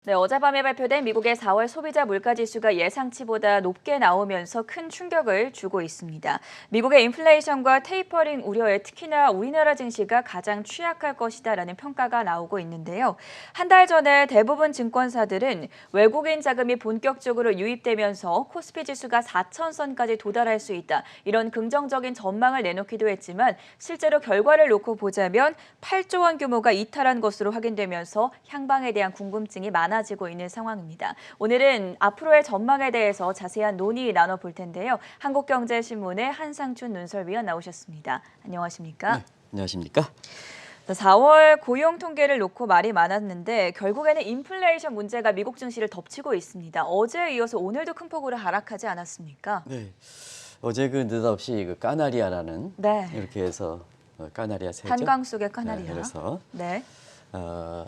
네, 어젯밤에 발표된 미국의 4월 소비자 물가지수가 예상치보다 높게 나오면서 큰 충격을 주고 있습니다. 미국의 인플레이션과 테이퍼링 우려에 특히나 우리나라 증시가 가장 취약할 것이다라는 평가가 나오고 있는데요. 한 달 전에 대부분 증권사들은 외국인 자금이 본격적으로 유입되면서 코스피 지수가 4,000선까지 도달할 수 있다. 이런 긍정적인 전망을 내놓기도 했지만 실제로 결과를 놓고 보자면 8조 원 규모가 이탈한 것으로 확인되면서 향방에 대한 궁금증이 많아지고 있는 상황입니다. 오늘은 앞으로의 전망에 대해서 자세한 논의 나눠볼 텐데요. 한국경제신문의 한상춘 논설위원 나오셨습니다. 안녕하십니까? 네, 안녕하십니까? 4월 고용 통계를 놓고 말이 많았는데 결국에는 인플레이션 문제가 미국 증시를 덮치고 있습니다. 어제에 이어서 오늘도 큰 폭으로 하락하지 않았습니까? 네, 어제 그 느닷없이 그 까나리아라는 네. 이렇게 해서 까나리아 새죠. 한강 속의 까나리아. 네, 그래서 네.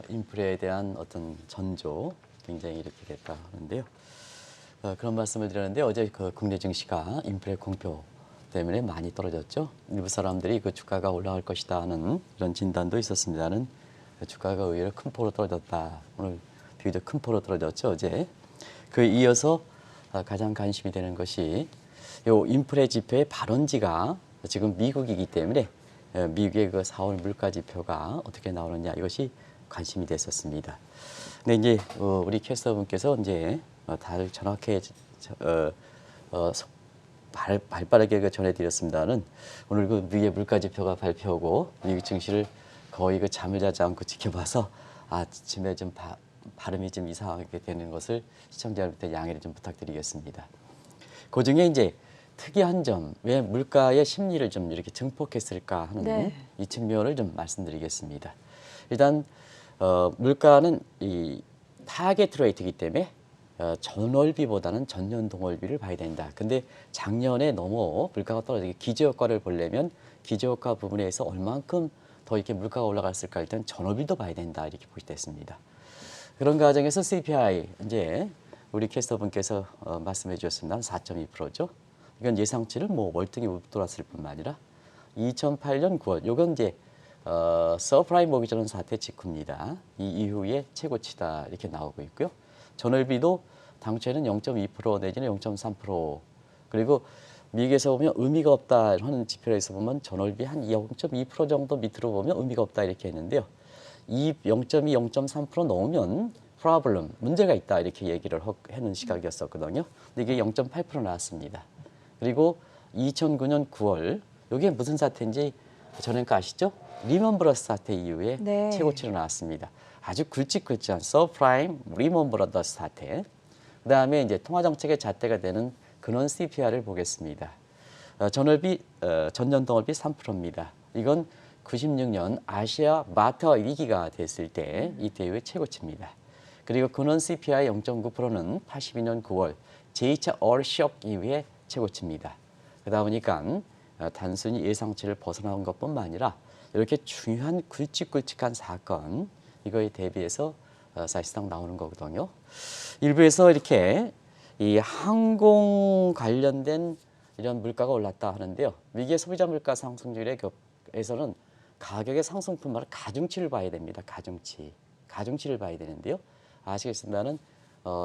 인플레에 대한 어떤 전조 굉장히 이렇게 됐다 하는데요. 그런 말씀을 드렸는데 어제 그 국내 증시가 인플레 공표 때문에 많이 떨어졌죠. 일부 사람들이 그 주가가 올라갈 것이다 하는 이런 진단도 있었습니다는 주가가 의외로 큰 폭으로 떨어졌다. 오늘 비교적 큰 폭으로 떨어졌죠. 어제. 그 이어서 가장 관심이 되는 것이 요 인플레 지표의 발원지가 지금 미국이기 때문에 미국의 그 4월 물가 지표가 어떻게 나오느냐 이것이 관심이 됐었습니다. 근데 이제 우리 캐스터분께서 이제 다들 정확하게 발빠르게 그 전해드렸습니다는 오늘 그 미국의 물가 지표가 발표하고 미국 증시를 거의 그 잠을 자지 않고 지켜봐서 아침에 좀 발음이 좀 이상하게 되는 것을 시청자 여러분께 양해를 좀 부탁드리겠습니다. 그 중에 이제 특이한 점, 왜 물가의 심리를 좀 이렇게 증폭했을까 하는 네. 이 측면을 좀 말씀드리겠습니다. 일단 물가는 이 타겟 레이트이기 때문에 전월비보다는 전년 동월비를 봐야 된다. 근데 작년에 너무 물가가 떨어지게 기저효과를 보려면 기저효과 부분에서 얼만큼 더 이렇게 물가가 올라갔을까 일단 전월비도 봐야 된다 이렇게 보시됐습니다. 그런 과정에서 CPI 이제 우리 캐스터분께서 말씀해 주셨습니다. 4.2%죠. 이건 예상치를 뭐 월등히 웃돌았을 뿐만 아니라 2008년 9월 요건 이제 서프라임 모기지 사태 직후입니다. 이 이후에 최고치다 이렇게 나오고 있고요. 전월비도 당초에는 0.2% 내지는 0.3% 그리고 미국에서 보면 의미가 없다 하는 지표에서 보면 전월비 한 0.2% 정도 밑으로 보면 의미가 없다 이렇게 했는데요. 이 0.2, 0.3% 넘으면 프로블럼, 문제가 있다 이렇게 얘기를 하는 시각이었었거든요. 근데 이게 0.8% 나왔습니다. 그리고 2009년 9월 이게 무슨 사태인지 전에가 아시죠? 리먼 브러더스 사태 이후에 네. 최고치로 나왔습니다. 아주 굵직굵직한 서프라임 리먼 브러더스 사태. 그다음에 이제 통화 정책의 잣대가 되는 근원 CPI를 보겠습니다. 전월비 전년 동월비 3%입니다. 이건 96년 아시아 마터 위기가 됐을 때 이때 이후에 최고치입니다. 그리고 근원 CPI 0.9%는 82년 9월 제2차 얼쇼크 이후에 최고치입니다. 그러다 보니까 단순히 예상치를 벗어나온 것뿐만 아니라 이렇게 중요한 굵직굵직한 사건 이거에 대비해서 사실상 나오는 거거든요. 일부에서 이렇게 이 항공 관련된 이런 물가가 올랐다 하는데요. 미국의 소비자 물가 상승률에서는 가격의 상승뿐만 아니라 가중치를 봐야 됩니다. 가중치를 봐야 되는데요. 아시겠습니다는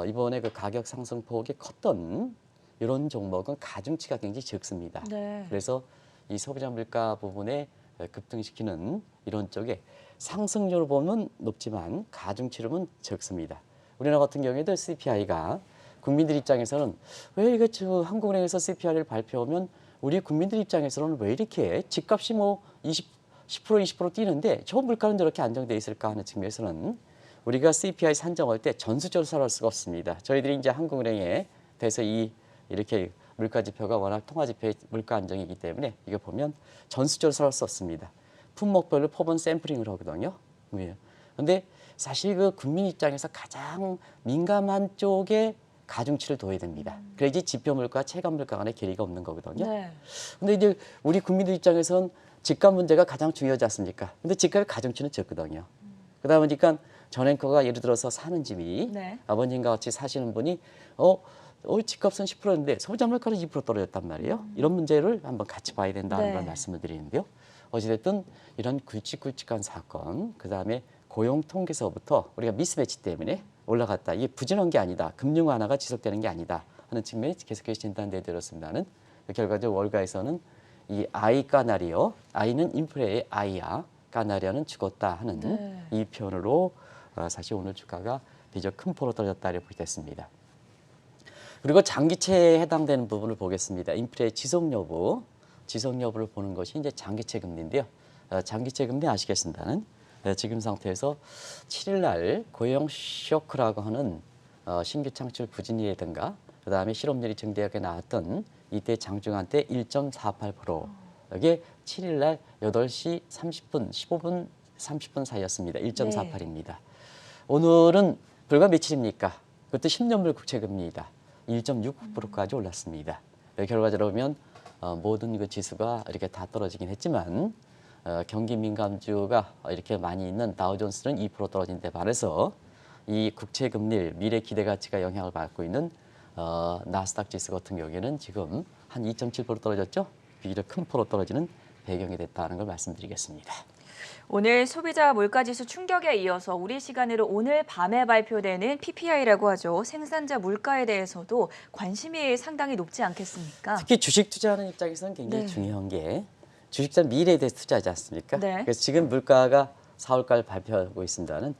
이번에 그 가격 상승폭이 컸던 이런 종목은 가중치가 굉장히 적습니다. 네. 그래서 이 소비자 물가 부분에 급등시키는 이런 쪽에 상승률을 보면 높지만 가중치로는 적습니다. 우리나라 같은 경우에도 CPI가 국민들 입장에서는 왜 이거 한국은행에서 CPI를 발표하면 우리 국민들 입장에서는 왜 이렇게 집값이 뭐 10% 20% 뛰는데 저 물가는 저렇게 안정돼 있을까 하는 측면에서는 우리가 CPI 산정할 때 전수조사를 할 수가 없습니다. 저희들이 이제 한국은행에 대해서 이렇게 물가 지표가 워낙 통화 지표의 물가 안정이기 때문에 이거 보면 전수조사를 할 수 없습니다. 품목별로 표본 샘플링을 하거든요. 그런데 사실 그 국민 입장에서 가장 민감한 쪽에 가중치를 둬야 됩니다. 그래야지 지표 물가, 체감 물가 간의 괴리가 없는 거거든요. 네. 근데 이제 우리 국민들 입장에서는 집값 문제가 가장 중요하지 않습니까? 근데 집값의 가중치는 적거든요. 그러다 보니까 전 앵커가 예를 들어서 사는 집이 네. 아버님과 같이 사시는 분이 집값은 10%인데 소비자 물가는 2% 떨어졌단 말이에요. 이런 문제를 한번 같이 봐야 된다는 네. 걸 말씀을 드리는데요. 어찌됐든 이런 굵직굵직한 사건, 그다음에 고용 통계서부터 우리가 미스매치 때문에 올라갔다. 이게 부진한 게 아니다. 금융 완화가 지속되는 게 아니다 하는 측면이 계속해서 진단되었습니다는 결과적으로 월가에서는 이 아이 까나리요. 아이는 인플레의 아이야. 까나리아는 죽었다 하는 네. 이 표현으로 사실 오늘 주가가 비교적 큰 폭으로 떨어졌다고 보겠습니다. 그리고 장기채에 해당되는 부분을 보겠습니다. 인플레의 지속 여부를 보는 것이 이제 장기채 금리인데요. 장기채 금리 아시겠습니다는 지금 상태에서 7일 날 고용 쇼크라고 하는 신규 창출 부진이라든가 그다음에 실업률이 증대하게 나왔던 이때 장중한 때 1.48%. 이게 7일 날 8시 30분, 15분, 30분 사이였습니다. 1.48입니다. 오늘은 불과 며칠입니까? 그것도 10년물 국채금리이다. 1.69%까지 올랐습니다. 결과적으로 보면 모든 그 지수가 이렇게 다 떨어지긴 했지만 경기 민감주가 이렇게 많이 있는 다우존스는 2% 떨어진 데 반해서 이 국채금리 미래 기대 가치가 영향을 받고 있는 나스닥 지수 같은 경우에는 지금 한 2.7% 떨어졌죠. 비교적 큰 폭으로 떨어지는 배경이 됐다는 걸 말씀드리겠습니다. 오늘 소비자 물가지수 충격에 이어서 우리 시간으로 오늘 밤에 발표되는 PPI라고 하죠. 생산자 물가에 대해서도 관심이 상당히 높지 않겠습니까? 특히 주식 투자하는 입장에서는 굉장히 네. 중요한 게 주식 투자 미래에 대해서 투자하지 않습니까? 네. 그래서 지금 물가가 4월달 발표하고 있습니다는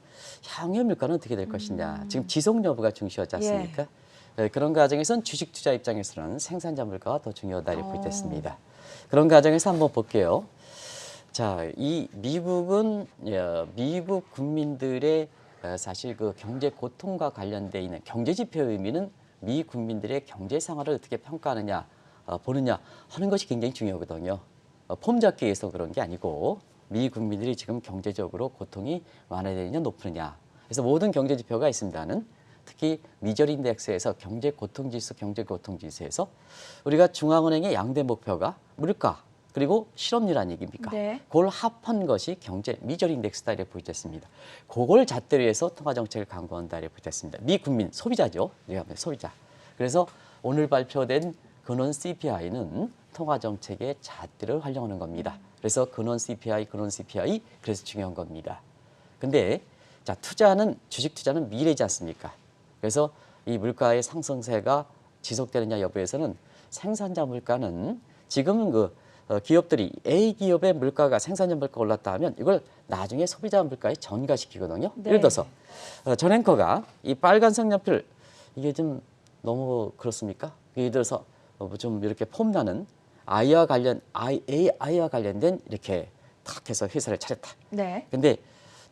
향후의 물가는 어떻게 될 것이냐. 지금 지속 여부가 중시하지 않습니까? 그런 과정에서는 주식 투자 입장에서는 생산자 물가가 더 중요하다 이렇게 보겠습니다. 그런 과정에서 한번 볼게요. 자, 이 미국은 미국 국민들의 사실 그 경제 고통과 관련돼 있는 경제 지표의 의미는 미 국민들의 경제 생활을 어떻게 평가하느냐, 보느냐 하는 것이 굉장히 중요하거든요. 폼 잡기 위해서 그런 게 아니고 미 국민들이 지금 경제적으로 고통이 완화되느냐 높으느냐. 그래서 모든 경제 지표가 있습니다는 특히 미저리 인덱스에서 경제 고통 지수에서 우리가 중앙은행의 양대 목표가 물가 그리고 실업률 아니겠습니까? 네. 그걸 합한 것이 경제 미저리 인덱스다 이렇게 보여졌습니다. 그걸 잣대로 해서 통화 정책을 강구한다 이렇게 보여졌습니다. 미 국민 소비자죠. 소비자. 그래서 오늘 발표된 근원 CPI는 통화 정책의 잣대를 활용하는 겁니다. 그래서 근원 CPI 그래서 중요한 겁니다. 근데 자, 주식 투자는 미래지 않습니까? 그래서 이 물가의 상승세가 지속되느냐 여부에서는 생산자 물가는 지금은 기업들이 A 기업의 물가가 생산자 물가가 올랐다 하면 이걸 나중에 소비자 물가에 전가시키거든요. 네. 예를 들어서 전 앵커가 이 빨간 색연필 이게 좀 너무 그렇습니까? 예를 들어서 좀 이렇게 폼나는 아이와 관련된 이렇게 탁 해서 회사를 차렸다. 네. 근데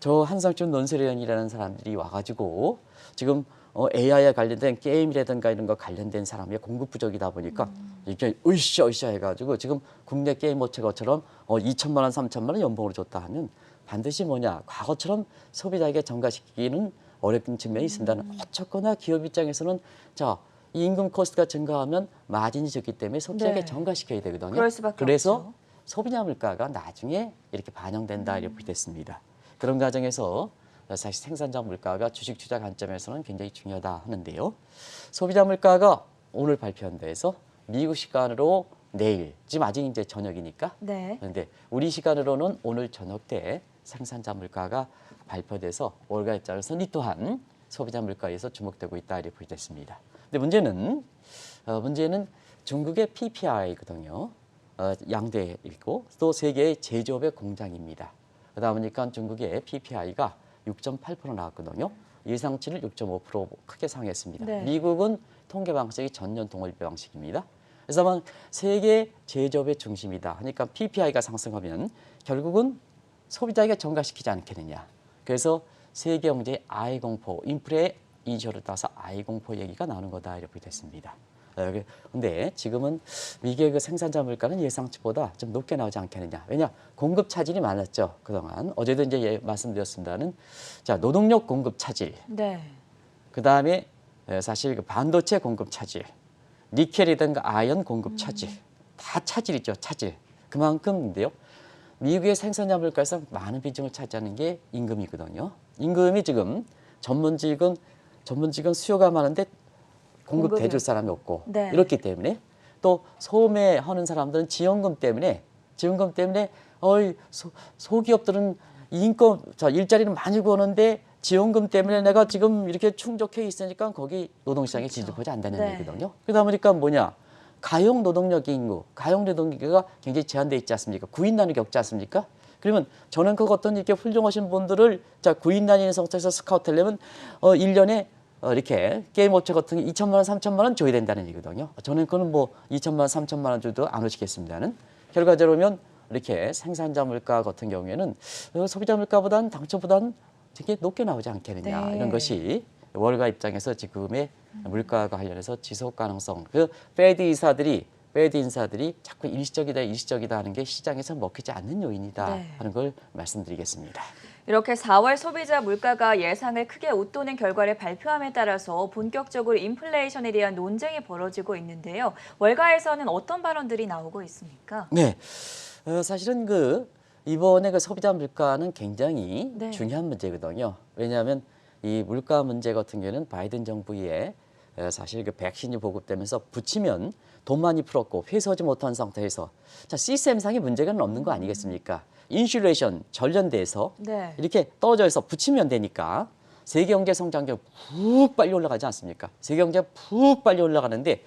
저 한상준 논설위원이라는 사람들이 와가지고 지금 AI와 관련된 게임이라든가 이런 거 관련된 사람이 공급 부족이다 보니까 이렇게 으쌰 해가지고 지금 국내 게임 업체가처럼 2천만 원, 3천만 원 연봉으로 줬다 하면 반드시 뭐냐 과거처럼 소비자에게 전가시키기는 어렵은 측면이 있습니다. 어쨌거나 기업 입장에서는 자, 이 임금 코스트가 증가하면 마진이 적기 때문에 소비자에게 네. 전가시켜야 되거든요. 그럴 수밖에 그래서 없죠. 소비자 물가가 나중에 이렇게 반영된다 이렇게 됐습니다. 그런 과정에서 사실 생산자 물가가 주식 투자 관점에서는 굉장히 중요하다 하는데요. 소비자 물가가 오늘 발표한 데에서 미국 시간으로 내일, 지금 아직 이제 저녁이니까. 네. 그런데 우리 시간으로는 오늘 저녁 때 생산자 물가가 발표돼서 월가 입장에서는 이 또한 소비자 물가에서 주목되고 있다 이렇게 보여졌습니다. 근데 문제는 중국의 PPI거든요. 양대 있고 또 세계의 제조업의 공장입니다. 그러다 보니까 중국의 PPI가 6.8% 나왔거든요. 예상치를 6.5% 크게 상회했습니다. 네. 미국은 통계 방식이 전년 동월비 방식입니다. 그래서 아마 세계 제조업의 중심이다 하니까 PPI가 상승하면 결국은 소비자에게 전가시키지 않겠느냐. 그래서 세계 경제의 아이공포, 인플레 이슈를 따서 아이공포 얘기가 나오는 거다 이렇게 됐습니다. 그런데 지금은 미국의 그 생산자 물가는 예상치보다 좀 높게 나오지 않겠느냐. 왜냐? 공급 차질이 많았죠. 그동안. 어제도 이제 말씀드렸습니다는 자, 노동력 공급 차질. 네. 그다음에 사실 그 반도체 공급 차질. 니켈이든가 아연 공급 차질. 다 차질이죠. 차질. 그만큼인데요. 미국의 생산자 물가에서 많은 비중을 차지하는 게 임금이거든요. 임금이 지금 전문직은 수요가 많은데 공급해줄 사람이 없고 네. 이렇기 때문에 또 소매하는 사람들은 지원금 때문에 소기업들은 일자리는 많이 구하는데 지원금 때문에 내가 지금 이렇게 충족해 있으니까 거기 노동시장에 그렇죠. 진입하지 않는다는 네. 얘기거든요. 그러다 보니까 뭐냐? 가용 노동력 인구, 가용 노동력이 굉장히 제한돼 있지 않습니까? 구인 단위 겪지 않습니까? 그러면 저는 그 어떤 이렇게 훌륭하신 분들을 자 구인 단위 성차에서 스카우트 하려면 1년에 이렇게 게임 업체 같은 게 2천만 원, 3천만 원 줘야 된다는 얘기거든요. 저는 그거는 뭐 2천만 원, 3천만 원 줘도 안 오시겠습니다는. 결과적으로면 이렇게 생산자 물가 같은 경우에는 소비자 물가보다는 당초보다는 되게 높게 나오지 않겠느냐 네. 이런 것이 월가 입장에서 지금의 물가와 관련해서 지속 가능성 그 페드 인사들이 자꾸 일시적이다 하는 게 시장에서 먹히지 않는 요인이다 네. 하는 걸 말씀드리겠습니다. 이렇게 4월 소비자 물가가 예상을 크게 웃도는 결과를 발표함에 따라서 본격적으로 인플레이션에 대한 논쟁이 벌어지고 있는데요. 월가에서는 어떤 발언들이 나오고 있습니까? 네, 사실은 이번에 소비자 물가는 굉장히 네. 중요한 문제거든요. 왜냐하면 이 물가 문제 같은 경우는 바이든 정부에 사실 백신이 보급되면서 붙이면 돈 많이 풀었고 회수하지 못한 상태에서 자 시스템상의 문제가 없는 거 아니겠습니까? 인슐레이션 전련대에서 네. 이렇게 떨어져서 붙이면 되니까 세계 경제 성장률 푹 빨리 올라가지 않습니까? 세계 경제 푹 빨리 올라가는데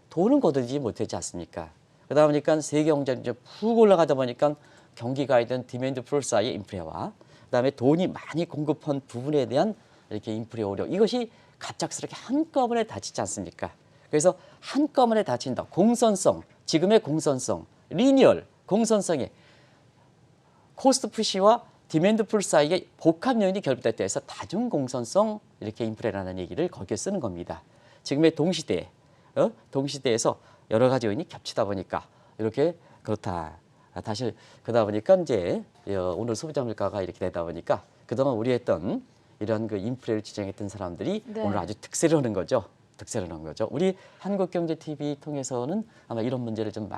돈은 거두지 못하지 않습니까? 그러다 보니까 세계 경제가 푹 올라가다 보니까 경기가 있던 디맨드 풀 사이의 인플레와 그다음에 돈이 많이 공급한 부분에 대한 이렇게 인플레 오력 이것이 갑작스럽게 한꺼번에 닥치지 않습니까? 그래서 한꺼번에 닥친다. 공선성, 지금의 공선성, 리니얼 공선성에 코스트 푸시와 디맨드 풀 사이의 복합 요인이 결합됐다 해서 다중 공선성 이렇게 인플레라는 얘기를 거기에 쓰는 겁니다. 지금의 동시대에서 여러 가지 요인이 겹치다 보니까 이렇게 그렇다. 다시 그러다 보니까 이제 오늘 소비자 물가가 이렇게 되다 보니까 그동안 우리 했던 이런 인플레를 지정했던 사람들이 네. 오늘 아주 득세를 하는 거죠. 우리 한국경제TV 통해서는 아마 이런 문제를 좀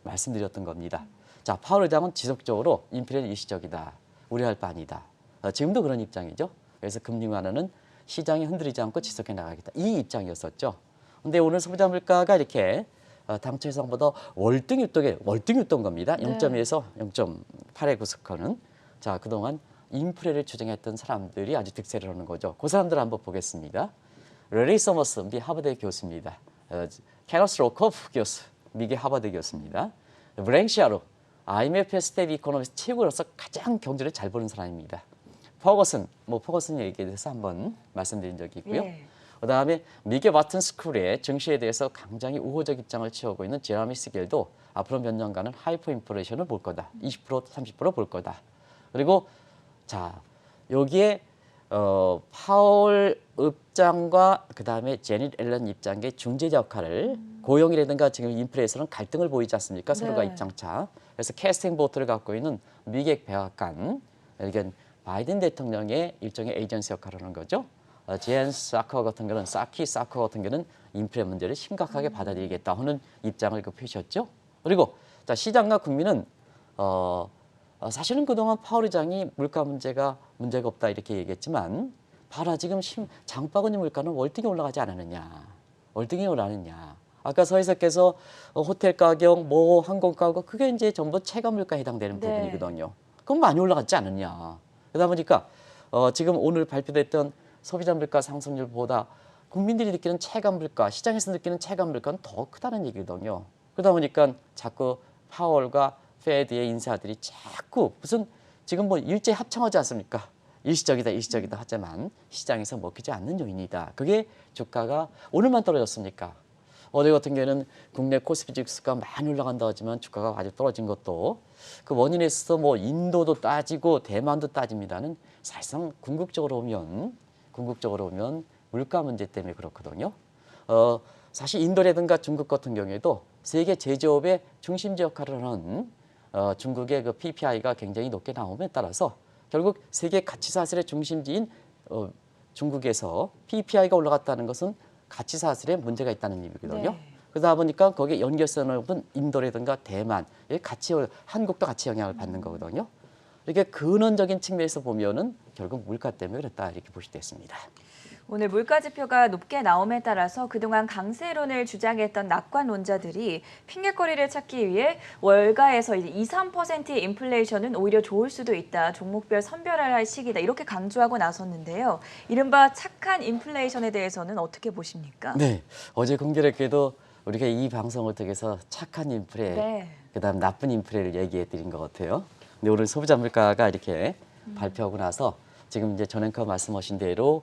말씀드렸던 겁니다. 자, 파월 의장은 지속적으로 인플레는 일시적이다. 우려할 바 아니다. 지금도 그런 입장이죠. 그래서 금리 완화는 시장이 흔들리지 않고 지속해 나가겠다. 이 입장이었었죠. 근데 오늘 소비자 물가가 이렇게 당초 예상보다 월등 유동 겁니다. 네. 0.2에서 0.8의 구속하는. 자, 그동안 인플레를 추정했던 사람들이 아주 득세를 하는 거죠. 그 사람들을 한번 보겠습니다. 레리 서머스, 미 하버드 교수입니다. 캐너스 로커프 교수, 미국 하버드 교수입니다. 브랭시아로, IMF 스텝 이코노미스트 최고로서 가장 경제를 잘 보는 사람입니다. 퍼거슨 얘기에 대해서 한번 말씀드린 적이 있고요. 예. 그다음에 미국 바튼 스쿨의 증시에 대해서 굉장히 우호적 입장을 취하고 있는 제라미 스겔도 앞으로 몇 년간은 하이퍼 인플레이션을 볼 거다. 20% 30% 볼 거다. 그리고 자 여기에 파월 입장과 그다음에 제닛 앨런 입장의 중재자 역할을 고용이라든가 지금 인플레에서는 갈등을 보이지 않습니까? 서로가 네. 입장차. 그래서 캐스팅 보트를 갖고 있는 미국 백악관 이건 바이든 대통령의 일종의 에이전시 역할을 하는 거죠. 제안 사커 같은 경우는 사커 같은 경우는 인플레 문제를 심각하게 받아들이겠다 하는 입장을 표시했죠. 그리고 자 시장과 국민은 사실은 그동안 파월 의장이 물가 문제가 없다 이렇게 얘기했지만 봐라 지금 장바구니 물가는 월등히 올라가지 않았느냐. 아까 서 의사께서 호텔 가격, 항공 가격 그게 이제 전부 체감 물가에 해당되는 네. 부분이거든요. 그럼 많이 올라갔지 않느냐. 그러다 보니까 지금 오늘 발표됐던 소비자 물가 상승률보다 국민들이 느끼는 체감 물가, 시장에서 느끼는 체감 물가는 더 크다는 얘기거든요. 그러다 보니까 자꾸 파월과 페드의 인사들이 자꾸 무슨 지금 일제 합창하지 않습니까? 일시적이다 하지만 시장에서 먹히지 않는 요인이다. 그게 주가가 오늘만 떨어졌습니까? 어제 같은 경우에는 국내 코스피 지수가 많이 올라간다 하지만 주가가 아주 떨어진 것도 그 원인에 있어서 인도도 따지고 대만도 따집니다는 사실상 궁극적으로 오면 물가 문제 때문에 그렇거든요. 사실 인도라든가 중국 같은 경우에도 세계 제조업의 중심지 역할을 하는 중국의 PPI가 굉장히 높게 나옴에 따라서 결국 세계 가치 사슬의 중심지인 중국에서 PPI가 올라갔다는 것은 가치 사슬에 문제가 있다는 의미거든요. 네. 그러다 보니까 거기에 연결선을 본 인도라든가 대만, 한국도 같이 영향을 받는 거거든요. 이렇게 근원적인 측면에서 보면은 결국 물가 때문에 그렇다 이렇게 보시겠습니다. 오늘 물가지표가 높게 나옴에 따라서 그동안 강세론을 주장했던 낙관론자들이 핑계거리를 찾기 위해 월가에서 이제 2, 3%의 인플레이션은 오히려 좋을 수도 있다. 종목별 선별을 할 시기다. 이렇게 강조하고 나섰는데요. 이른바 착한 인플레이션에 대해서는 어떻게 보십니까? 네, 어제 공교롭게도 우리가 이 방송을 통해서 착한 인플레, 네. 그다음 나쁜 인플레를 얘기해 드린 것 같아요. 근데 오늘 소비자 물가가 이렇게 발표하고 나서 지금 이제 전 앵커 말씀하신 대로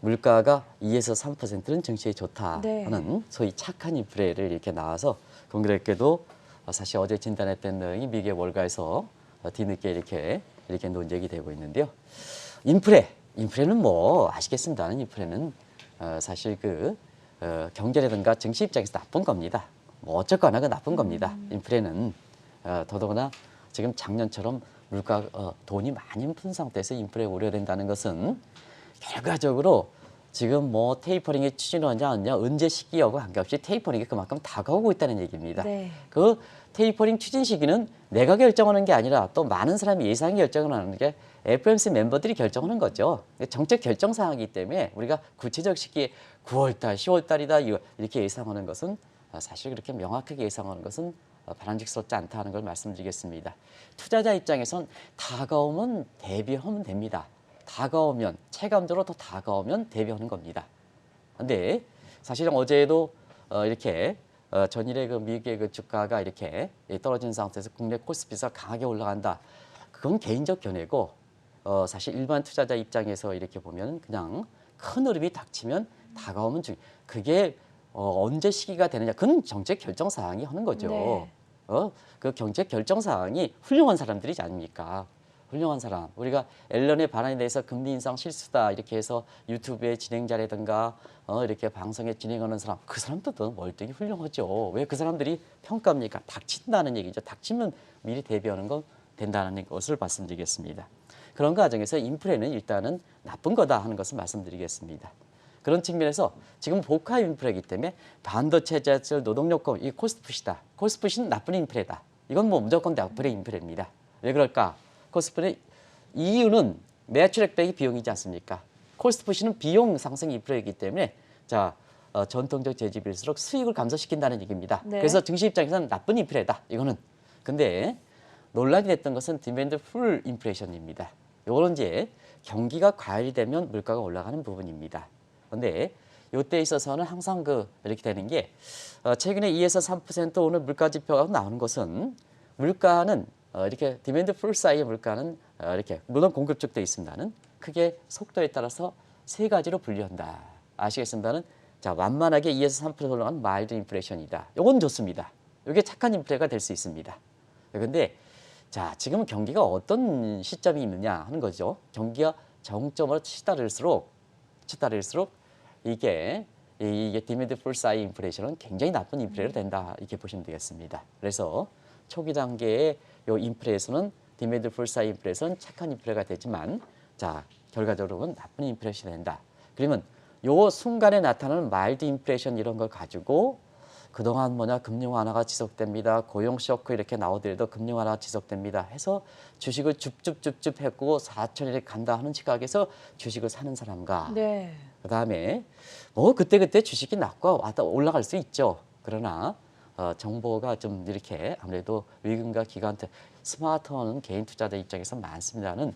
물가가 2에서 3%는 증시에 좋다 네. 하는 소위 착한 인플레를 이렇게 나와서 공교롭게도 사실 어제 진단했던 내용이 미국의 월가에서 뒤늦게 이렇게 논쟁이 되고 있는데요. 인플레는 뭐 아시겠습니다. 인플레는 사실 경제라든가 증시 입장에서 나쁜 겁니다. 뭐 어쨌거나 그 나쁜 겁니다. 인플레는 더더구나 지금 작년처럼 물가 돈이 많이 푼 상태에서 인플레 우려된다는 것은 결과적으로 지금 뭐 테이퍼링의 추진하냐 아니냐 언제 시기하고 관계없이 테이퍼링이 그만큼 다가오고 있다는 얘기입니다. 네. 그 테이퍼링 추진 시기는 내가 결정하는 게 아니라 또 많은 사람이 예상 결정을 하는 게 FOMC 멤버들이 결정하는 거죠. 정책 결정 사항이기 때문에 우리가 구체적 시기에 9월달, 10월달이다 이렇게 예상하는 것은 사실 그렇게 명확하게 예상하는 것은 바람직스럽지 않다는 걸 말씀드리겠습니다. 투자자 입장에선 다가오면 대비하면 됩니다. 다가오면 체감적으로 더 다가오면 대비하는 겁니다. 근데 사실은 어제도 이렇게 전일의 미국의 주가가 이렇게 떨어진 상태에서 국내 코스피가 강하게 올라간다. 그건 개인적 견해고 사실 일반 투자자 입장에서 이렇게 보면 그냥 큰 흐름이 닥치면 다가오면 그게 언제 시기가 되느냐 그건 정책 결정 사항이 하는 거죠. 네. 그 정책 결정 사항이 훌륭한 사람들이지 않습니까? 훌륭한 사람. 우리가 앨런의 발언에 대해서 금리 인상 실수다 이렇게 해서 유튜브의 진행자라든가 이렇게 방송에 진행하는 사람 그 사람들도 월등히 훌륭하죠. 왜 그 사람들이 평가합니까? 닥친다는 얘기죠. 닥치면 미리 대비하는 건 된다는 것을 말씀드리겠습니다. 그런 과정에서 인플레는 일단은 나쁜 거다 하는 것을 말씀드리겠습니다. 그런 측면에서 지금 고가 인플레이기 때문에 반도체, 제철, 노동요금 이 코스트푸시다. 코스트푸시는 나쁜 인플레다. 이건 뭐 무조건 나쁜 인플레입니다. 왜 그럴까? 코스트푸시 이유는 매출 획득이 비용이지 않습니까? 코스트푸시는 비용 상승 인플레이기 때문에 전통적 재지비일수록 수익을 감소시킨다는 얘기입니다. 네. 그래서 증시 입장에서는 나쁜 인플레다. 이거는. 근데 논란이 됐던 것은 디맨드 풀 인플레이션입니다. 이거는 이제 경기가 과열되면 물가가 올라가는 부분입니다. 그런데 이때 있어서는 항상 이렇게 되는 게 최근에 2에서 3% 오늘 물가 지표가 나오는 것은 물가는 이렇게 디맨드 풀 사이의 물가는 이렇게 물론 공급 쪽도 있습니다는 크게 속도에 따라서 세 가지로 분류한다. 아시겠습니다는 완만하게 2에서 3% 올라가는 마일드 인플레이션이다. 이건 좋습니다. 이게 착한 인플레가 될 수 있습니다. 그런데 지금 경기가 어떤 시점이 있느냐 하는 거죠. 경기가 정점으로 치달을수록 이게 디맨드 풀 사이 인플레이션은 굉장히 나쁜 인플레가 된다 이렇게 보시면 되겠습니다. 그래서 초기 단계의 요 인플레에서는 디맨드 풀 사이 인플레에서는 착한 인플레가 되지만 결과적으로는 나쁜 인플레이션이 된다. 그러면 요 순간에 나타나는 마일드 인플레이션 이런 걸 가지고 그동안 금리 완화가 지속됩니다. 고용 쇼크 이렇게 나오더라도 금리 완화가 지속됩니다. 해서 주식을 줍줍줍줍 했고 4천일에 간다 하는 시각에서 주식을 사는 사람과 네. 그다음에 그때그때 주식이 낮고 왔다 올라갈 수 있죠. 그러나 정보가 좀 이렇게 아무래도 위금과 기관한테 스마트한 개인 투자자 입장에서 많습니다는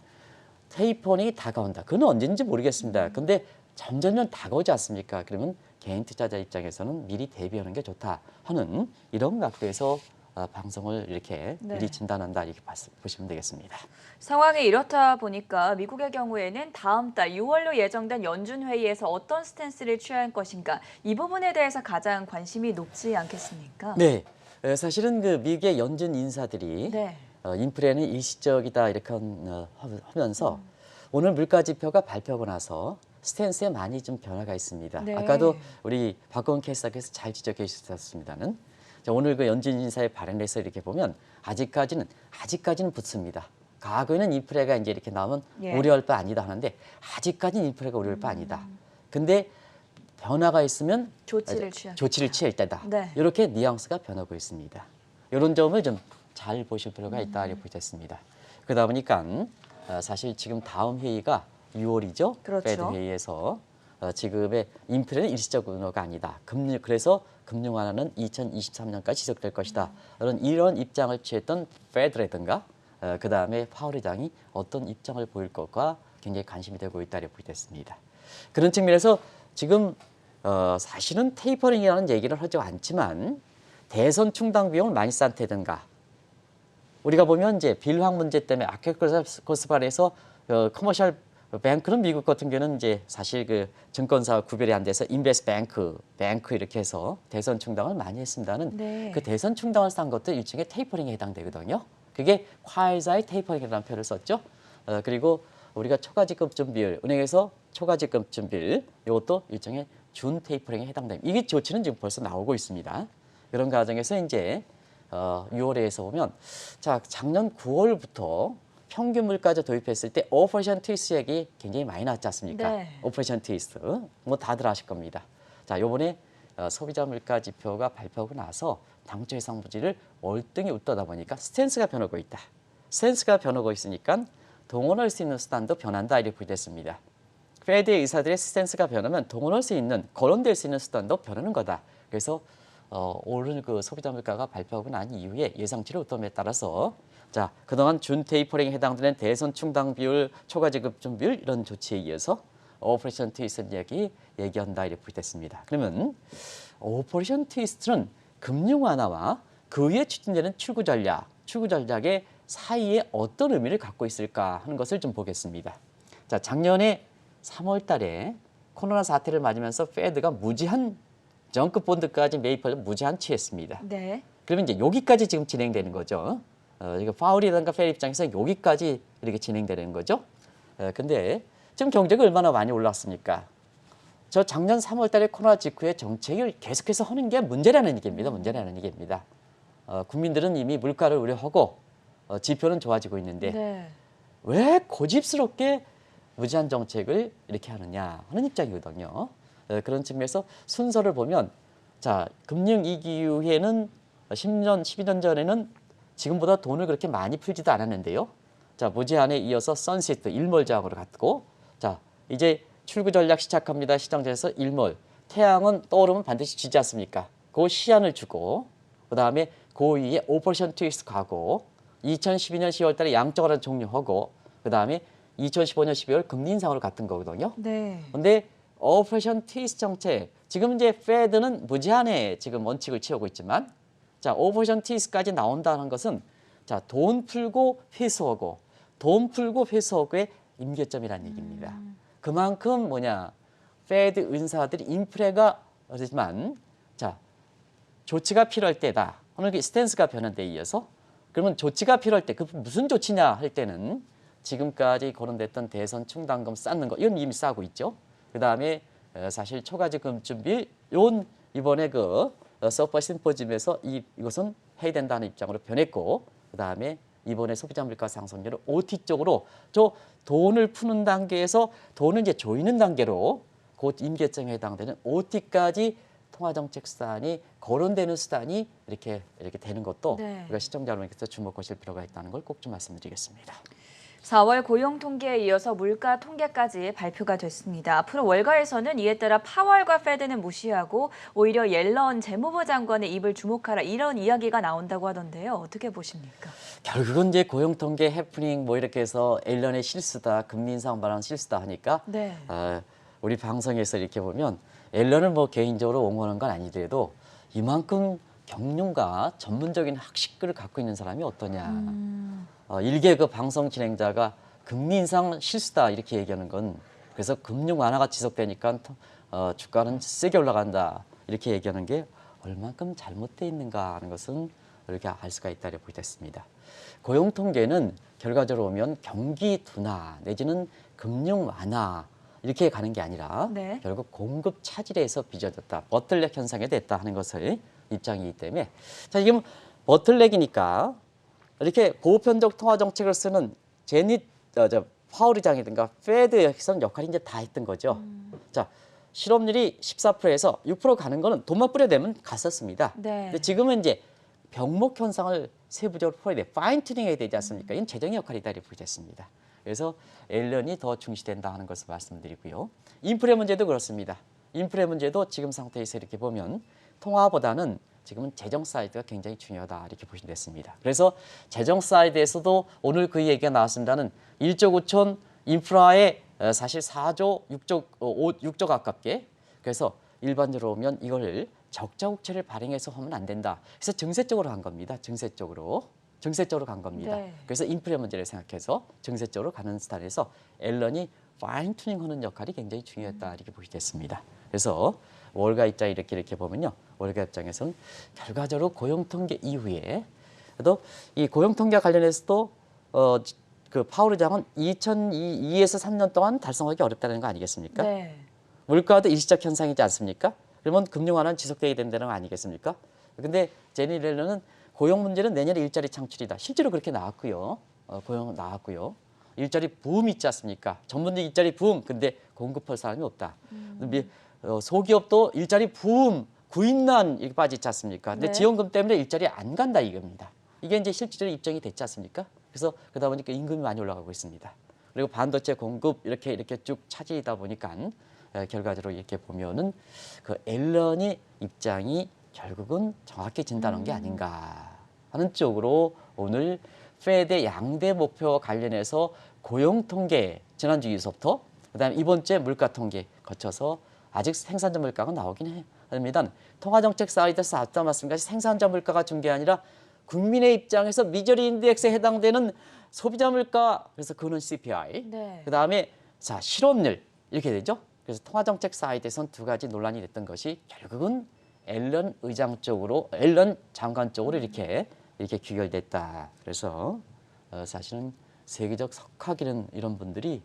테이퍼링이 다가온다. 그건 언제인지 모르겠습니다. 근데 점점 다가오지 않습니까? 그러면 개인 투자자 입장에서는 미리 대비하는 게 좋다 하는 이런 각도에서 방송을 이렇게 네. 미리 진단한다 이렇게 보시면 되겠습니다. 상황이 이렇다 보니까 미국의 경우에는 다음 달 6월로 예정된 연준 회의에서 어떤 스탠스를 취할 것인가 이 부분에 대해서 가장 관심이 높지 않겠습니까? 네, 사실은 미국의 연준 인사들이 네. 인플레는 일시적이다 이렇게 하면서 오늘 물가 지표가 발표하고 나서 스탠스에 많이 좀 변화가 있습니다. 네. 아까도 우리 박원 캐스터께서 잘 지적해 주셨습니다는 오늘 연준 인사의 발언에서 이렇게 보면 아직까지는 붙습니다. 과거에는 인플레가 이제 이렇게 나오면 예. 우려할 바 아니다 하는데 아직까지는 인플레가 우려할 바 아니다. 근데 변화가 있으면 조치를 취할 때다. 네. 이렇게 뉘앙스가 변하고 있습니다. 이런 점을 좀 잘 보실 필요가 있다 이렇게 보셨습니다. 그러다 보니까 사실 지금 다음 회의가 6월이죠. 그렇죠. 페드 회의에서 지금의 인플레는 일시적 은어가 아니다. 그래서 금융 완화는 2023년까지 지속될 것이다. 이런 입장을 취했던 페드라든가 그 다음에 파월 의장이 어떤 입장을 보일 것과 굉장히 관심이 되고 있다고 보겠습니다. 그런 측면에서 지금 사실은 테이퍼링이라는 얘기를 하지 않지만 대선 충당 비용을 많이 싼 테든가 우리가 보면 이제 빌황 문제 때문에 아케코스발에서 커머셜 뱅크는 미국 같은 경우는 이제 사실 그 증권사와 구별이 안 돼서 인베스트 뱅크 이렇게 해서 대선 충당을 많이 했습니다는 네. 그 대선 충당을 싼 것도 일종의 테이퍼링에 해당되거든요. 그게 콰이자의 테이퍼링이라는 표현을 썼죠. 그리고 우리가 초과지급금 비율, 은행에서 초과지급금 비율 이것도 일종의 준 테이퍼링에 해당됩니다. 이게 조치는 지금 벌써 나오고 있습니다. 그런 과정에서 이제 6월에서 보면 자 작년 9월부터 평균 물가제 도입했을 때 오퍼레이션 트위스트액이 굉장히 많이 나왔지 않습니까? 네. 오퍼레이션 트위스트 뭐 다들 아실 겁니다. 자 이번에 소비자 물가 지표가 발표하고 나서 당초 예상 부지를 월등히 웃도다 보니까 스탠스가 변하고 있다. 스탠스가 변하고 있으니까 동원할 수 있는 수단도 변한다 이렇게 보겠습니다. 페드의 의사들의 스탠스가 변하면 동원할 수 있는 거론될 수 있는 수단도 변하는 거다. 그래서 오늘 그 소비자 물가가 발표하고 난 이후에 예상치를 웃돔에 따라서 자 그동안 준 테이퍼링에 해당되는 대선 충당 비율, 초과지급금 비율 이런 조치에 이어서 오퍼레이션 트위스트 얘기한다 이렇게 됐습니다. 그러면 오퍼레이션 트위스트는 금융 완화와 그 위에 추진되는 출구 전략의 사이에 어떤 의미를 갖고 있을까 하는 것을 좀 보겠습니다. 자 작년에 3월 달에 코로나 사태를 맞으면서 페드가 무제한 정급 본드까지 매입하려 무제한 취했습니다. 네. 그러면 이제 여기까지 지금 진행되는 거죠. 이거 파울이라든가 페드 입장에서 여기까지 이렇게 진행되는 거죠. 근데 지금 경제가 얼마나 많이 올랐습니까? 저 작년 3월 달에 코로나 직후에 정책을 계속해서 하는 게 문제라는 얘기입니다. 국민들은 이미 물가를 우려하고 지표는 좋아지고 있는데 네. 왜 고집스럽게 무제한 정책을 이렇게 하느냐 하는 입장이거든요. 그런 측면에서 순서를 보면 자 금융위기 이후에는 10년, 12년 전에는 지금보다 돈을 그렇게 많이 풀지도 않았는데요. 자 무제한에 이어서 선시트 일몰장으로 갔고 자 이제 출구 전략 시작합니다. 시장에서 일몰 태양은 떠오르면 반드시 지지 않습니까? 그 시안을 주고 그다음에 그 위에 오퍼레이션 트위스트 가고 2012년 10월 달에 양적완화 종료하고 그다음에 2015년 12월 금리 인상으로 갔던 거거든요. 네. 근데 오퍼레이션 트위스트 정책 지금 이제 페드는 무제한의 지금 원칙을 취하고 있지만 자 오퍼레이션 트위스트까지 나온다는 것은 자 돈 풀고 회수하고의 임계점이라는 얘기입니다. 그만큼 페드 인사들이 인플레가 그렇지만 자 조치가 필요할 때다. 오늘 그 스탠스가 변한 데 이어서 그러면 조치가 필요할 때 그 무슨 조치냐 할 때는 지금까지 거론됐던 대선 충당금 쌓는 거 이건 이미 싸고 있죠. 그다음에 사실 초과지급 준비 이번에 그 서퍼 심포지엄에서 이것은 해야 된다는 입장으로 변했고 그다음에 이번에 소비자 물가 상승률을 OT 쪽으로 저 돈을 푸는 단계에서 돈을 이제 조이는 단계로 곧 임계점에 해당되는 OT까지 통화정책 수단이 거론되는 수단이 이렇게 되는 것도 네. 우리가 시청자 여러분께서 주목하실 필요가 있다는 걸 꼭 좀 말씀드리겠습니다. 4월 고용 통계에 이어서 물가 통계까지 발표가 됐습니다. 앞으로 월가에서는 이에 따라 파월과 페드는 무시하고 오히려 옐런 재무부 장관의 입을 주목하라 이런 이야기가 나온다고 하던데요. 어떻게 보십니까? 결국은 이제 고용 통계 해프닝 뭐 이렇게 해서 앨런의 실수다, 금리 인상 발언 실수다 하니까 네. 우리 방송에서 이렇게 보면 앨런을 뭐 개인적으로 옹호하는 건 아니더라도 이만큼 경륜과 전문적인 학식을 갖고 있는 사람이 어떠냐. 일개 그 방송 진행자가 금리 인상 실수다 이렇게 얘기하는 건 그래서 금융 완화가 지속되니까 주가는 세게 올라간다 이렇게 얘기하는 게 얼만큼 잘못되어 있는가 하는 것은 이렇게 알 수가 있다고 보겠습니다. 고용 통계는 결과적으로 보면 경기 둔화 내지는 금융 완화 이렇게 가는 게 아니라 네. 결국 공급 차질에서 빚어졌다. 버틀렉 현상이 됐다 하는 것을 입장이기 때문에 자 지금 버틀렉이니까 이렇게 보편적 통화 정책을 쓰는 파월 의장이든가 페드에서는 역할이 이제 다 했던 거죠. 자 실업률이 14%에서 6% 가는 거는 돈만 뿌려대면 갔었습니다. 네. 근데 지금은 이제 병목 현상을 세부적으로 풀어야 돼. 파인 튜닝 해야 되지 않습니까? 이건 재정의 역할이다 이렇게 보겠습니다. 그래서 앨런이 더 중시된다 하는 것을 말씀드리고요. 인플레 문제도 그렇습니다. 인플레 문제도 지금 상태에서 이렇게 보면 통화보다는 지금은 재정 사이드가 굉장히 중요하다 이렇게 보시면 됐습니다. 그래서 재정 사이드에서도 오늘 그 얘기가 나왔습니다는 1조 9천 인프라에 사실 4조 6조 가깝게 그래서 일반적으로 보면 이걸 적자 국채를 발행해서 하면 안 된다. 그래서 증세 쪽으로 간 겁니다. 증세 쪽으로 간 겁니다. 네. 그래서 인플레 문제를 생각해서 증세 쪽으로 가는 스타일에서 앨런이 파인 투닝하는 역할이 굉장히 중요했다 이렇게 보시겠습니다. 그래서 월가 입장 이렇게 보면요, 월가 입장에서는 결과적으로 고용 통계 이후에 또 이 고용 통계 관련해서도 그 파월 의장은 2002에서 3년 동안 달성하기 어렵다는 거 아니겠습니까? 네. 물가도 일시적 현상이지 않습니까? 그러면 금융 완화는 지속되어야 된다는 거 아니겠습니까? 근데 제니 렐런은 고용 문제는 내년에 일자리 창출이다. 실제로 그렇게 나왔고요. 고용 나왔고요. 일자리 붐 있지 않습니까? 전문직 일자리 붐. 근데 공급할 사람이 없다. 소기업도 일자리 붐, 구인난 이렇게 빠지지 않습니까? 근데 네. 지원금 때문에 일자리 안 간다 이겁니다. 이게 이제 실질적으로 입증이 됐지 않습니까? 그래서 그러다 보니까 임금이 많이 올라가고 있습니다. 그리고 반도체 공급 이렇게 쭉 차질이다 보니까 결과적으로 이렇게 보면은 그 앨런의 입장이 결국은 정확해진다는 게 아닌가 하는 쪽으로 오늘 페드의 양대 목표와 관련해서 고용 통계 지난주 이후부터 그다음에 이번 주에 물가 통계 거쳐서 아직 생산자 물가가 나오긴 합니다. 통화정책 사이드에서 앞서 말씀까지 생산자 물가가 준 게 아니라 국민의 입장에서 미저리 인덱스에 해당되는 소비자 물가, 그래서 그는 CPI, 네. 그다음에 자 실업률 이렇게 되죠. 그래서 통화정책 사이드에선 두 가지 논란이 됐던 것이 결국은 앨런 의장 쪽으로, 앨런 장관 쪽으로 이렇게 귀결됐다. 그래서 사실은 세계적 석학이는 이런 분들이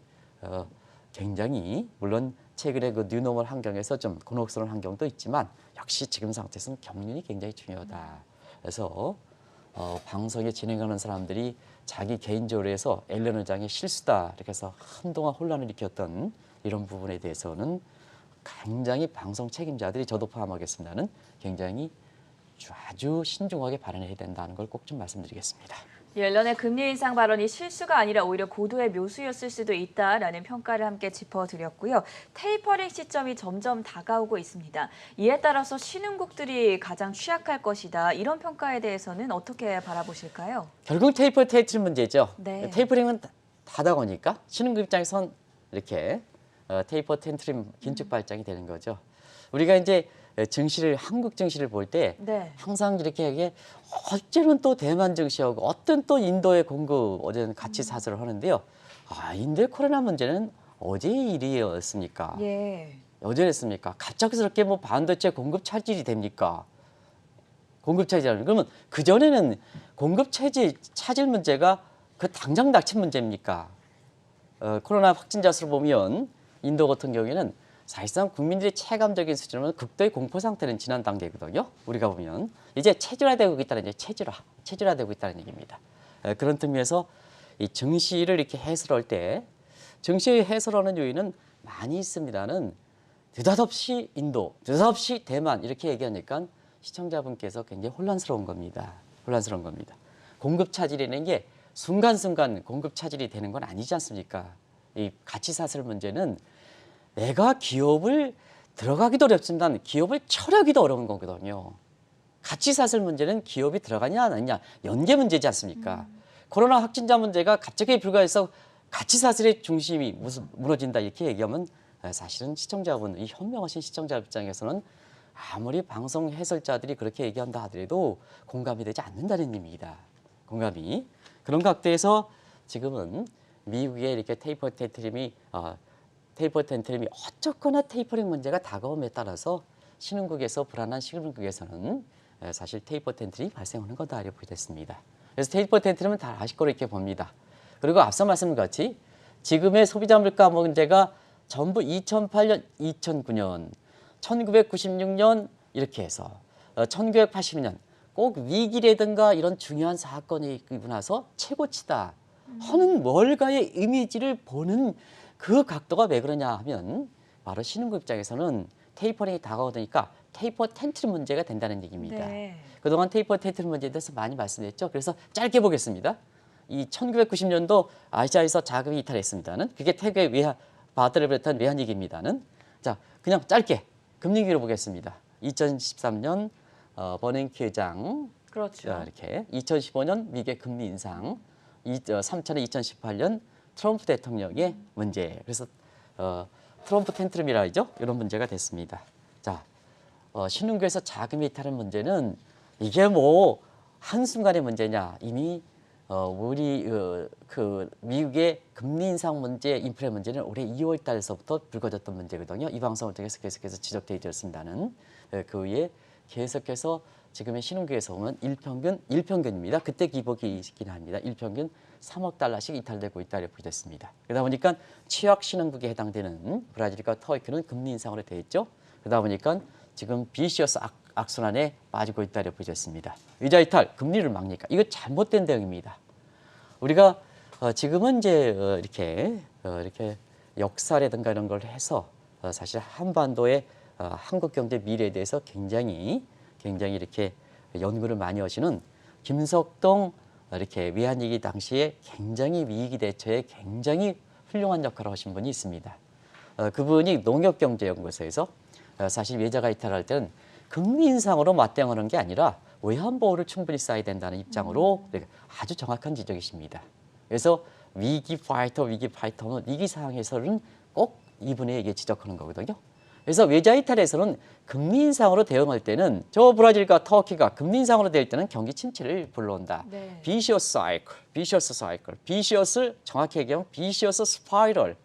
굉장히 물론 최근에 그 뉴노멀 환경에서 좀 곤혹스러운 환경도 있지만 역시 지금 상태에서는 경륜이 굉장히 중요하다. 그래서 방송에 진행하는 사람들이 자기 개인적으로 해서 앨런 의장의 실수다 이렇게 해서 한동안 혼란을 일으켰던 이런 부분에 대해서는 굉장히 방송 책임자들이 저도 포함하겠습니다는 굉장히 아주 신중하게 발언해야 된다는 걸 꼭 좀 말씀드리겠습니다. 옐런의 금리 인상 발언이 실수가 아니라 오히려 고도의 묘수였을 수도 있다라는 평가를 함께 짚어드렸고요. 테이퍼링 시점이 점점 다가오고 있습니다. 이에 따라서 신흥국들이 가장 취약할 것이다. 이런 평가에 대해서는 어떻게 바라보실까요? 결국 테이퍼링 문제죠. 네. 테이퍼링은 다가오니까 신흥국 입장에선 이렇게 테이퍼 텐트림 긴축 발작이 되는 거죠. 우리가 이제 증시를 한국 증시를 볼 때 네. 항상 이렇게 이게 어째는 또 대만 증시하고 어떤 또 인도의 공급 어제는 같이 사설을 하는데요. 인도의 코로나 문제는 어제 일이었습니까? 예. 어제랬습니까? 갑작스럽게 뭐 반도체 공급 차질이 됩니까? 공급 차질. 그러면 그 전에는 공급 차질 문제가 그 당장 닥친 문제입니까? 코로나 확진자 수를 보면 인도 같은 경우에는 사실상 국민들의 체감적인 수준은 극도의 공포 상태는 지난 단계거든요. 우리가 보면 이제 체질화되고 있다는 이제 체질화되고 있다는 얘기입니다. 그런 측면에서 이 증시를 이렇게 해설할 때 증시 해설하는 요인은 많이 있습니다는 느닷없이 인도, 느닷없이 대만 이렇게 얘기하니까 시청자분께서 굉장히 혼란스러운 겁니다. 혼란스러운 겁니다. 공급 차질이라는 게 순간순간 공급 차질이 되는 건 아니지 않습니까? 이 가치 사슬 문제는 내가 기업을 들어가기도 어렵습니다. 기업을 처리하기도 어려운 거거든요. 가치 사슬 문제는 기업이 들어가냐 안 하냐 연계 문제지 않습니까? 코로나 확진자 문제가 갑자기 불과해서 가치 사슬의 중심이 무너진다 이렇게 얘기하면 사실은 시청자분, 이 현명하신 시청자 입장에서는 아무리 방송 해설자들이 그렇게 얘기한다 하더라도 공감이 되지 않는다는 의미입니다. 공감이. 그런 각도에서 지금은 미국의 이렇게 테이퍼 텐트림이 어쨌거나 테이퍼링 문제가 다가옴에 따라서 신흥국에서 불안한 신흥국에서는 사실 테이퍼 텐트림이 발생하는 거다 이렇게 됐습니다. 그래서 테이퍼 텐트림은 다 아실 거로 이렇게 봅니다. 그리고 앞서 말씀드린 같이 지금의 소비자 물가 문제가 전부 2008년, 2009년, 1996년 이렇게 해서 1980년 꼭 위기라든가 이런 중요한 사건이 있고 나서 최고치다 하는 월가의 이미지를 보는 그 각도가 왜 그러냐 하면 바로 신흥국 입장에서는 테이퍼링이 다가오니까 테이퍼 텐트 문제가 된다는 얘기입니다. 네. 그동안 테이퍼 텐트 문제에 대해서 많이 말씀드렸죠. 그래서 짧게 보겠습니다. 이 1990년도 아시아에서 자금이 이탈했습니다는. 그게 태국의 바트를 비롯한 외환위기입니다는. 자, 그냥 짧게 금리위기로 보겠습니다. 2013년 버냉키 회장 그렇죠. 이렇게 2015년 미국의 금리 인상, 2018년 트럼프 대통령의 문제. 그래서 트럼프 텐트럼이라 하죠. 이런 문제가 됐습니다. 자, 신흥국에서 자금이 이탈한 문제는 이게 뭐 한순간의 문제냐. 이미 우리 그 미국의 금리 인상 문제, 인플레 문제는 올해 2월 달서부터 불거졌던 문제거든요. 이 방송을 통해서 계속해서 지적되어 있었습니다는. 그 위에 계속해서 지금의 신흥국에서 보면 일평균입니다. 그때 기복이 있긴 합니다. 일평균 3억 달러씩 이탈되고 있다 이렇게 보겠습니다. 그러다 보니까 취약 신흥국에 해당되는 브라질과 터키는 금리 인상으로 되어 있죠. 그러다 보니까 지금 비시어스 악순환에 빠지고 있다 이렇게 보겠습니다. 이자 이탈, 금리를 막니까 이거 잘못된 대응입니다. 우리가 지금은 이제 이렇게 역사라든가 이런 걸 해서 사실 한반도의 한국 경제 미래에 대해서 굉장히 이렇게 연구를 많이 하시는 김석동 이렇게 외환위기 당시에 굉장히 위기 대처에 굉장히 훌륭한 역할을 하신 분이 있습니다. 그분이 농협경제연구소에서 사실 외자가 이탈할 때는 금리 인상으로 맞대응하는 게 아니라 외환 보호를 충분히 쌓아야 된다는 입장으로 아주 정확한 지적이십니다. 그래서 위기 파이터는 위기 상황에서는 꼭 이분에게 지적하는 거거든요. 그래서 외자 이탈에서는 금리 인상으로 대응할 때는 저 브라질과 터키가 금리 인상으로 될 때는 경기 침체를 불러온다. 네. 비시어스 사이클, 비시어스 정확히 얘기하면 비시어스 스파이럴.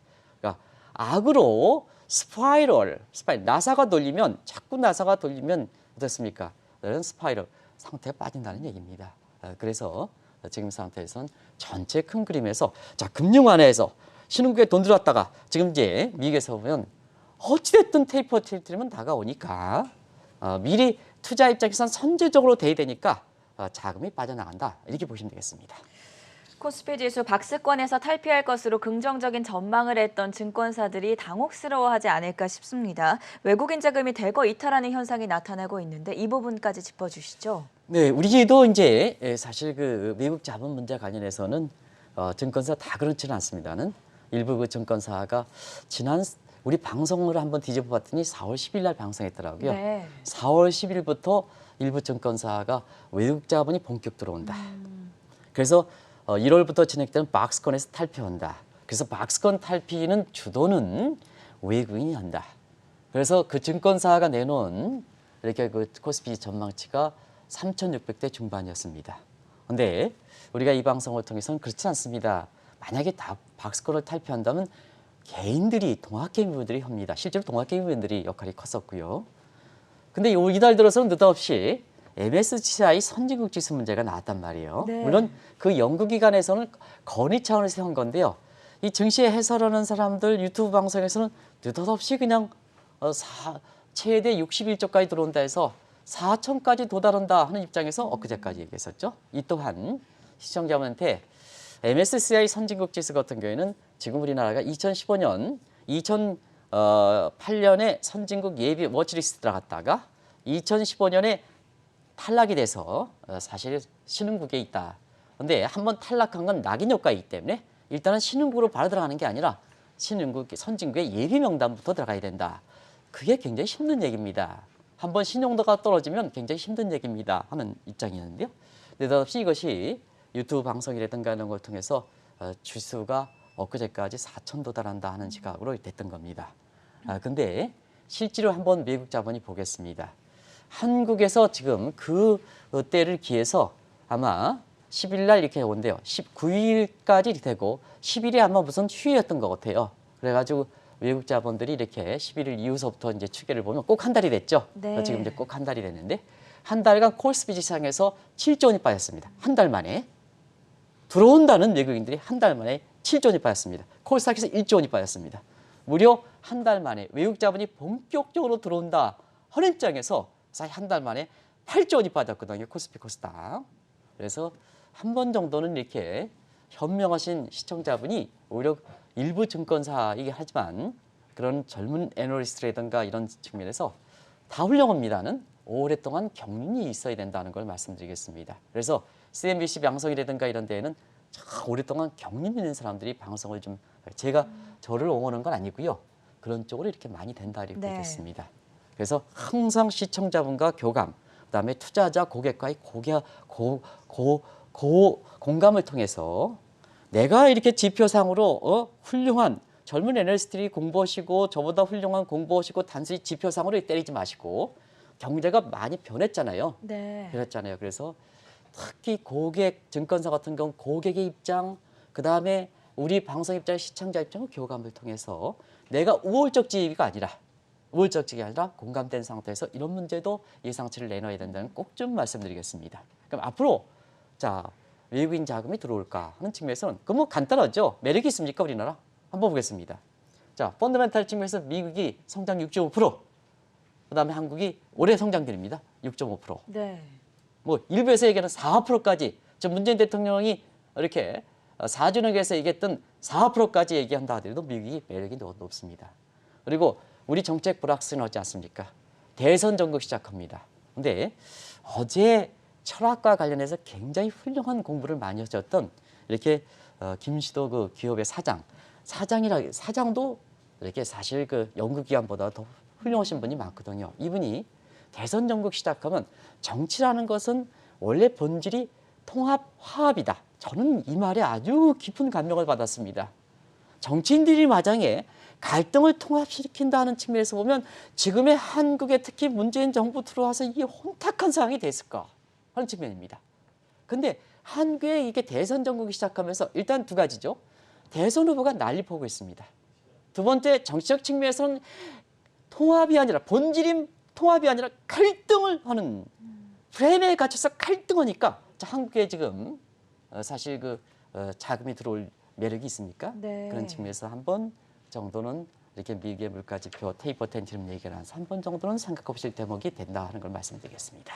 그러니까 악으로 스파이럴. 자꾸 나사가 돌리면 어떻습니까? 이런 스파이럴 상태에 빠진다는 얘기입니다. 그래서 지금 상태에서는 전체 큰 그림에서 자 금융 완화에서 신흥국에 돈 들어왔다가 지금 이제 미국에서 보면 어찌됐든 테이퍼 트리트먼트 다가오니까 미리 투자 입장에서는 선제적으로 돼야 되니까 자금이 빠져나간다 이렇게 보시면 되겠습니다. 코스피 지수 박스권에서 탈피할 것으로 긍정적인 전망을 했던 증권사들이 당혹스러워하지 않을까 싶습니다. 외국인 자금이 대거 이탈하는 현상이 나타나고 있는데 이 부분까지 짚어주시죠. 네, 우리도 이제 사실 그 미국 자본 문제 관련해서는 증권사 다 그렇지는 않습니다는 일부 그 증권사가 지난 우리 방송을 한번 뒤집어 봤더니 4월 10일 날 방송했더라고요. 네. 4월 10일부터 일부 증권사가 외국 자본이 본격 들어온다. 그래서 1월부터 진행되는 박스권에서 탈피한다. 그래서 박스권 탈피는 주도는 외국인이 한다. 그래서 그 증권사가 내놓은 이렇게 그 코스피 전망치가 3,600대 중반이었습니다. 그런데 우리가 이 방송을 통해서는 그렇지 않습니다. 만약에 다 박스권을 탈피한다면 개인들이 동학개미분들이 합니다. 실제로 동학개미분들이 역할이 컸었고요. 근데 이달 들어서는 느닷없이 MSCI 선진국 지수 문제가 나왔단 말이에요. 네. 물론 그 연구기관에서는 건의 차원에서 세운 건데요. 이 증시에 해설하는 사람들 유튜브 방송에서는 느닷없이 그냥 최대 61조까지 들어온다 해서 4천까지 도달한다 하는 입장에서 엊그제까지 얘기했었죠. 이 또한 시청자분한테 MSCI 선진국 지수 같은 경우에는 지금 우리나라가 2015년, 2008년에 선진국 예비 워치리스트 들어갔다가 2015년에 탈락이 돼서 사실 신흥국에 있다. 그런데 한번 탈락한 건 낙인 효과이기 때문에 일단은 신흥국으로 바로 들어가는 게 아니라 선진국의 예비 명단부터 들어가야 된다. 그게 굉장히 힘든 얘기입니다. 한번 신용도가 떨어지면 굉장히 힘든 얘기입니다 하는 입장이었는데요. 느닷없이 이것이 유튜브 방송이라든가 이런 걸 통해서 지수가 엊그제까지 4천 도달한다 하는 시각으로 됐던 겁니다. 근데 실제로 한번 미국 자본이 보겠습니다. 한국에서 지금 그 때를 기해서 아마 10일 날 이렇게 온대요. 19일까지 되고 10일이 아마 무슨 휴일이었던 것 같아요. 그래가지고 외국 자본들이 이렇게 11일 이후서부터 이제 추계를 보면 꼭 한 달이 됐죠. 네. 지금 이제 꼭 한 달이 됐는데 한 달간 코스피 지수상에서 7조 원이 빠졌습니다. 한 달 만에. 들어온다는 외국인들이 한 달 만에 7조 원이 빠졌습니다. 코스닥에서 1조 원이 빠졌습니다. 무려 한 달 만에 외국 자본이 본격적으로 들어온다 하는 입장에서 사실 한 달 만에 8조 원이 빠졌거든요. 코스피 코스닥. 그래서 한 번 정도는 이렇게 현명하신 시청자분이 오히려 일부 증권사이긴 하지만 그런 젊은 애널리스트라든가 이런 측면에서 다 훌륭합니다는 오랫동안 경륜이 있어야 된다는 걸 말씀드리겠습니다. 그래서 CNBC 방송이라든가 이런 데에는 참 오랫동안 경륜 있는 사람들이 방송을 좀 제가 저를 옹호하는 건 아니고요. 그런 쪽으로 이렇게 많이 된다 이렇게 네. 됐습니다. 그래서 항상 시청자분과 교감, 그다음에 투자자 고객과의 공감을 통해서 내가 이렇게 지표상으로 훌륭한 젊은 애널리스트들이 공부하시고 저보다 훌륭한 공부하시고 단순히 지표상으로 때리지 마시고 경제가 많이 변했잖아요. 네. 변했잖아요. 그래서 특히 고객, 증권사 같은 경우 고객의 입장, 그다음에 우리 방송 입장, 시청자 입장의 교감을 통해서 내가 우월적지가 아니라 공감된 상태에서 이런 문제도 예상치를 내놔야 된다는 꼭 좀 말씀드리겠습니다. 그럼 앞으로 자 외국인 자금이 들어올까 하는 측면에서는 그 뭐 간단하죠. 매력이 있습니까 우리나라? 한번 보겠습니다. 자 펀더멘탈 측면에서 미국이 성장 6.5%, 그다음에 한국이 올해 성장률입니다. 6.5%. 네. 뭐 일부에서 얘기하는 4%까지 저 문재인 대통령이 이렇게 4주년에서 얘기했던 4%까지 얘기한다 하더라도 미국이 매력이 높습니다. 그리고 우리 정책 불확실하지 않습니까? 대선 전국 시작합니다. 근데 어제 철학과 관련해서 굉장히 훌륭한 공부를 많이 하셨던 이렇게 김시도 그 기업의 사장도 이렇게 사실 그 연구기관보다 더 훌륭하신 분이 많거든요. 이분이 대선 전국 시작하면 정치라는 것은 원래 본질이 통합, 화합이다. 저는 이 말에 아주 깊은 감명을 받았습니다. 정치인들이 마장에 갈등을 통합시킨다 하는 측면에서 보면 지금의 한국에 특히 문재인 정부 들어와서 이게 혼탁한 상황이 됐을까 하는 측면입니다. 근데 한국에 이게 대선 전국이 시작하면서 일단 두 가지죠. 대선 후보가 난립하고 있습니다. 두 번째 정치적 측면에서는 통합이 아니라 본질인 통합이 아니라 갈등을 하는 프레임에 갇혀서 갈등하니까 자, 한국에 지금 사실 그 자금이 들어올 매력이 있습니까? 네. 그런 측면에서 한 번 정도는 이렇게 미국의 물가지표 테이퍼 텐트럼 얘기를 한 3번 정도는 생각해보실 대목이 된다 하는 걸 말씀드리겠습니다.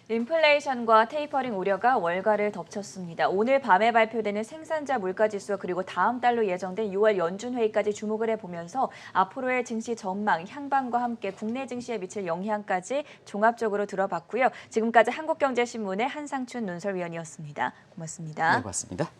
인플레이션과 테이퍼링 우려가 월가를 덮쳤습니다. 오늘 밤에 발표되는 생산자 물가지수 그리고 다음 달로 예정된 6월 연준 회의까지 주목을 해보면서 앞으로의 증시 전망, 향방과 함께 국내 증시에 미칠 영향까지 종합적으로 들어봤고요. 지금까지 한국경제신문의 한상춘 논설위원이었습니다. 고맙습니다. 네, 고맙습니다.